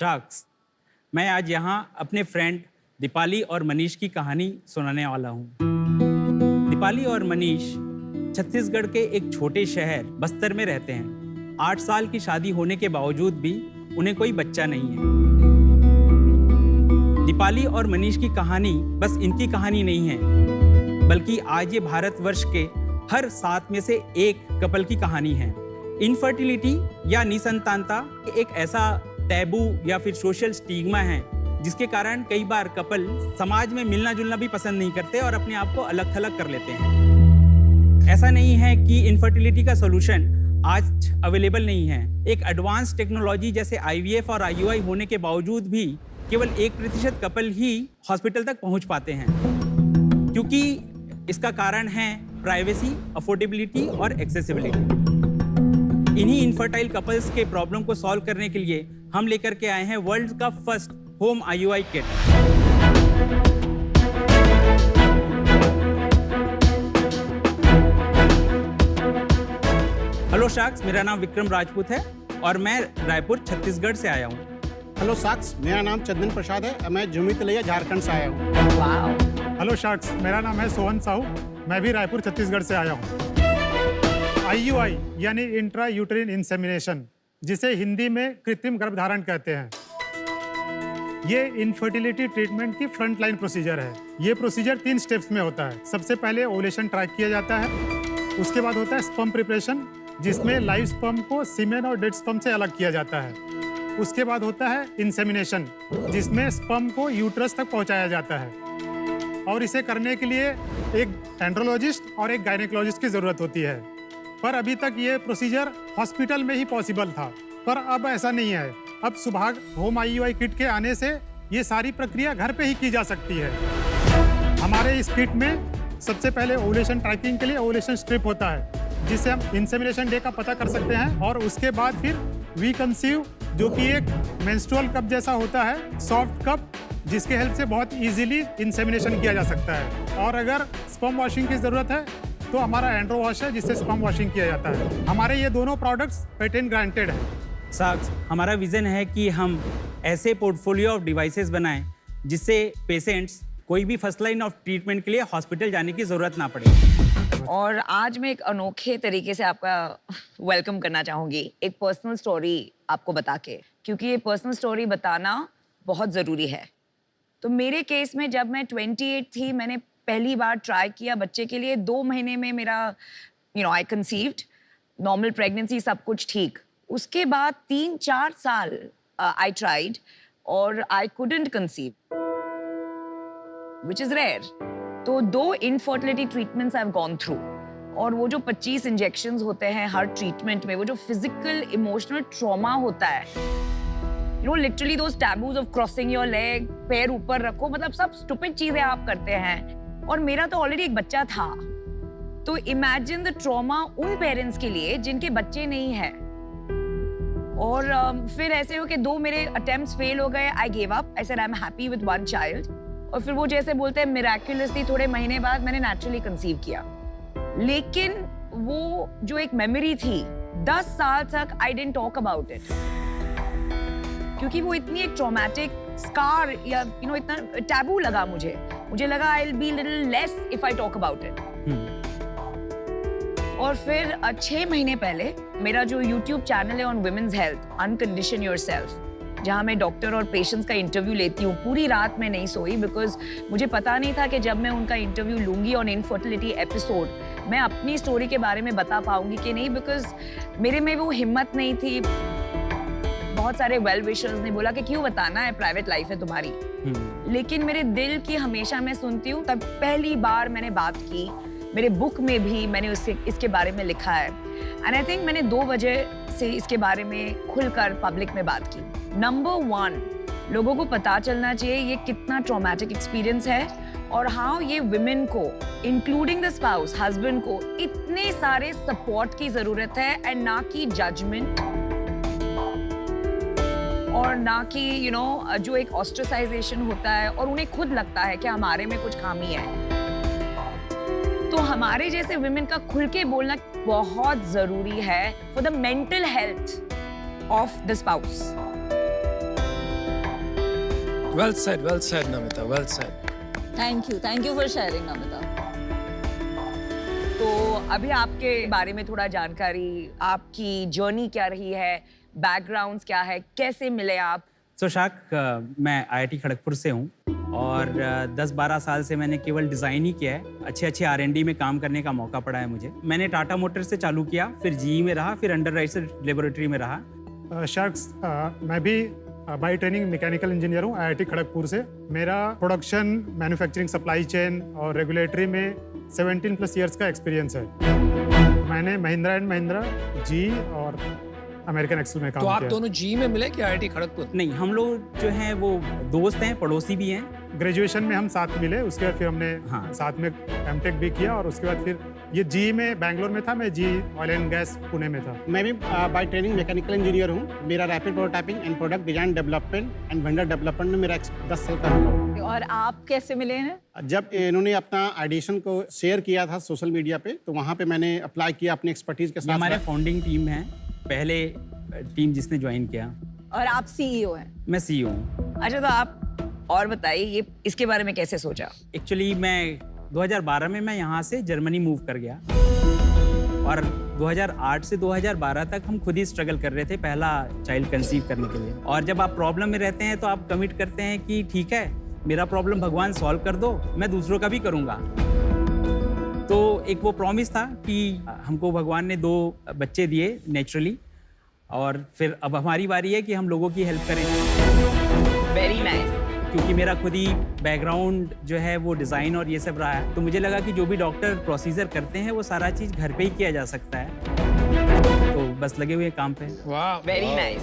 Sharks. मैं आज यहाँ अपने फ्रेंड दीपाली और मनीष की कहानी सुनाने वाला हूँ। दीपाली और मनीष छत्तीसगढ़ के एक छोटे शहर बस्तर में रहते हैं। 8 साल की शादी होने के बावजूद भी उन्हें कोई बच्चा नहीं है। दीपाली और मनीष की कहानी बस इनकी कहानी नहीं है, बल्कि आज ये भारतवर्ष के हर 7 में से एक कपल की कहानी है। इनफर्टिलिटी या निसंतानता एक ऐसा टैबू या फिर सोशल स्टिग्मा है जिसके कारण कई बार कपल समाज में मिलना जुलना भी पसंद नहीं करते और अपने आप को अलग थलग कर लेते हैं। ऐसा नहीं है कि इनफर्टिलिटी का सॉल्यूशन आज अवेलेबल नहीं है। एक एडवांस टेक्नोलॉजी जैसे IVF और IUI होने के बावजूद भी केवल 1% कपल ही हॉस्पिटल तक पहुंच पाते हैं, क्योंकि इसका कारण है प्राइवेसी, अफोर्डेबिलिटी और एक्सेसिबिलिटी। इन्हीं इनफर्टाइल कपल्स के प्रॉब्लम को सॉल्व करने के लिए हम लेकर के आए हैं वर्ल्ड का first home IUI kit. Hello sharks, मेरा नाम विक्रम राजपूत है और मैं रायपुर छत्तीसगढ़ से आया हूँ। हेलो शार्क्स, मेरा नाम चंदन प्रसाद है, मैं झुमी तलैया झारखंड से आया हूँ। हेलो शार्क्स, मेरा नाम है सोहन साहू, मैं भी रायपुर छत्तीसगढ़ से आया हूँ। IUI यानी इंट्रा यूटेरिन इंसेमिनेशन, जिसे हिंदी में कृत्रिम गर्भधारण कहते हैं, ये इनफर्टिलिटी ट्रीटमेंट की फ्रंट लाइन प्रोसीजर है। ये प्रोसीजर 3 स्टेप्स में होता है। सबसे पहले ओवुलेशन ट्रैक किया जाता है, उसके बाद होता है स्पर्म प्रिपरेशन, जिसमें लाइव स्पर्म को सीमेन और डेड स्पर्म से अलग किया जाता है। उसके बाद होता है इंसेमिनेशन, जिसमें स्पर्म को यूट्रस तक पहुंचाया जाता है, और इसे करने के लिए एक एंड्रोलॉजिस्ट और एक गायनेकोलॉजिस्ट की ज़रूरत होती है। पर अभी तक ये प्रोसीजर हॉस्पिटल में ही पॉसिबल था, पर अब ऐसा नहीं है। अब सुभाग होम IUI किट के आने से ये सारी प्रक्रिया घर पे ही की जा सकती है। हमारे इस किट में सबसे पहले ओवुलेशन ट्रैकिंग के लिए ओवुलेशन स्ट्रिप होता है, जिससे हम इंसेमिनेशन डे का पता कर सकते हैं, और उसके बाद फिर वी कंसीव, जो कि एक मेंस्ट्रुअल कप जैसा होता है, सॉफ्ट कप, जिसके हेल्प से बहुत इजीली इंसेमिनेशन किया जा सकता है। और अगर स्पर्म वॉशिंग की ज़रूरत है तो हमारा एंड्रो वॉश है, जिससे स्पर्म वॉशिंग किया जाता है। हमारे ये दोनों प्रोडक्ट्स पेटेंट ग्रांटेड हैं। शार्क्स, हमारा विजन है कि हम ऐसे पोर्टफोलियो ऑफ डिवाइसेस बनाएं जिससे पेशेंट्स कोई भी फर्स्ट लाइन ऑफ ट्रीटमेंट के लिए हॉस्पिटल जाने की ज़रूरत ना पड़े। और आज मैं एक अनोखे तरीके से आपका वेलकम करना चाहूँगी, एक पर्सनल स्टोरी आपको बता के, क्योंकि ये पर्सनल स्टोरी बताना बहुत ज़रूरी है। तो मेरे केस में जब मैं 28 थी, मैंने पहली बार ट्राई किया बच्चे के लिए। 2 महीने में मेरा आई कंसीव्ड, नॉर्मल प्रेगनेंसी, सब कुछ ठीक। उसके बाद 3-4 साल आई ट्राइड और I couldn't conceive, which is rare. तो 2 infertility treatments I have gone through, और वो जो 25 इंजेक्शंस होते हैं हर ट्रीटमेंट में, वो जो फिजिकल इमोशनल ट्रॉमा होता है, literally those taboos of crossing your leg, पैर ऊपर रखो, मतलब सब स्टूपिड चीजें आप करते हैं। और मेरा तो ऑलरेडी एक बच्चा था, तो इमेजिन द ट्रॉमा उन पेरेंट्स के लिए जिनके बच्चे नहीं है। और फिर ऐसे हो कि 2 मेरे अटेम्प्ट्स फेल हो गए। I give up, I said I am happy with 1 child. और फिर वो जैसे बोलते हैं मिराक्युलसली थोड़े महीने बाद मैंने नेचुरली कंसीव किया। लेकिन वो जो एक मेमोरी थी, 10 साल तक I didn't talk about it, क्योंकि वो इतनी एक ट्रॉमेटिक स्कार या इतना टैबू लगा मुझे लगा I will be little less if I talk about it. और फिर 6 महीने पहले मेरा जो YouTube चैनल है ऑन वुमेन्स हेल्थ, अनकंडीशन योरसेल्फ, जहाँ मैं डॉक्टर और पेशेंट्स का इंटरव्यू लेती हूँ, पूरी रात में नहीं सोई, बिकॉज मुझे पता नहीं था कि जब मैं उनका इंटरव्यू लूंगी ऑन इनफर्टिलिटी एपिसोड, मैं अपनी स्टोरी के बारे में बता पाऊंगी कि नहीं, बिकॉज मेरे में वो हिम्मत नहीं थी। बहुत सारे वेल विशर्स ने बोला कि क्यों बताना है, प्राइवेट लाइफ है तुम्हारी। लेकिन मेरे दिल की हमेशा मैं सुनती हूँ। तब पहली बार मैंने बात की, मेरे बुक में भी मैंने इसके बारे में लिखा है, एंड आई थिंक मैंने 2 वजह से इसके बारे में खुलकर पब्लिक में बात की। नंबर 1, लोगों को पता चलना चाहिए ये कितना ट्रॉमेटिक एक्सपीरियंस है, और हाँ, ये वुमेन को, इंक्लूडिंग द स्पाउस, हस्बैंड को, इतने सारे सपोर्ट की जरूरत है, एंड ना कि जजमेंट, और ना कि जो एक ऑस्ट्रेसाइजेशन होता है और उन्हें खुद लगता है कि हमारे में कुछ खामी है। तो हमारे जैसे वुमेन का खुल के बोलना बहुत जरूरी है for the mental health of the spouse. Well said, Namita. Well said. Thank you for sharing, Namita. तो अभी आपके बारे में थोड़ा जानकारी, आपकी जर्नी क्या रही है, बैकग्राउंड्स क्या है, कैसे मिले आप? शाक, मैं आईआईटी खड़गपुर से हूँ और 10-12 साल से मैंने केवल डिज़ाइन ही किया है। अच्छे R&D में काम करने का मौका पड़ा है मुझे। मैंने टाटा मोटर्स से चालू किया, फिर जीई में रहा, फिर अंडरराइटर लेबोरेटरी में रहा। शार्क्स, मैं भी बाई ट्रेनिंग मैकेनिकल इंजीनियर हूँ आईआईटी खड़गपुर से। मेरा प्रोडक्शन, मैन्युफैक्चरिंग, सप्लाई चेन और रेगुलेटरी में 17+ ईयर्स का एक्सपीरियंस है। मैंने महिंद्रा एंड महिंद्रा, जी और अमेरिकन एक्सेल में काम तो किया। आप दोनों जी में मिले कि आईआईटी खड़गपुर? नहीं, हम लोग जो हैं वो दोस्त हैं, पड़ोसी भी हैं। ग्रेजुएशन में हम साथ मिले, उसके बाद फिर हमने हाँ। साथ में एमटेक भी किया और उसके बाद फिर ये जी में बैंगलोर में था, मैं जी ऑयल एंड गैस पुणे में था। मैं भी बाय ट्रेनिंग मैकेनिकल इंजीनियर हूँ। मेरा rapid prototyping and product design development and vendor development में मेरा 10 साल का अनुभव है। और आप कैसे मिले हैं? जब इन्होंने अपना एडिशन को शेयर किया था सोशल मीडिया पे, तो वहाँ पे मैंने अप्लाई किया अपनी एक्सपर्टीज के ये साथ। हमारे फाउंडिंग टीम है, पहले टीम जिसने ज्वाइन किया। और आप सीईओ हैं? मैं सीईओ हूँ। अच्छा, तो आप और बताइए, ये इसके बारे में कैसे सोचा? एक्चुअली मैं 2012 में मैं यहाँ से जर्मनी मूव कर गया और 2008 से 2012 तक हम खुद ही स्ट्रगल कर रहे थे पहला चाइल्ड कंसीव करने के लिए। और जब आप प्रॉब्लम में रहते हैं तो आप कमिट करते हैं कि ठीक है, मेरा प्रॉब्लम भगवान सॉल्व कर दो, मैं दूसरों का भी करूँगा। तो एक वो प्रॉमिस था कि हमको भगवान ने 2 बच्चे दिए नेचुरली, और फिर अब हमारी बारी है कि हम लोगों की हेल्प करें। Very nice. क्योंकि मेरा खुद ही बैकग्राउंड जो है वो डिज़ाइन और ये सब रहा है, तो मुझे लगा कि जो भी डॉक्टर प्रोसीजर करते हैं वो सारा चीज़ घर पे ही किया जा सकता है। तो बस लगे हुए काम पे। वाह, वेरी नाइस।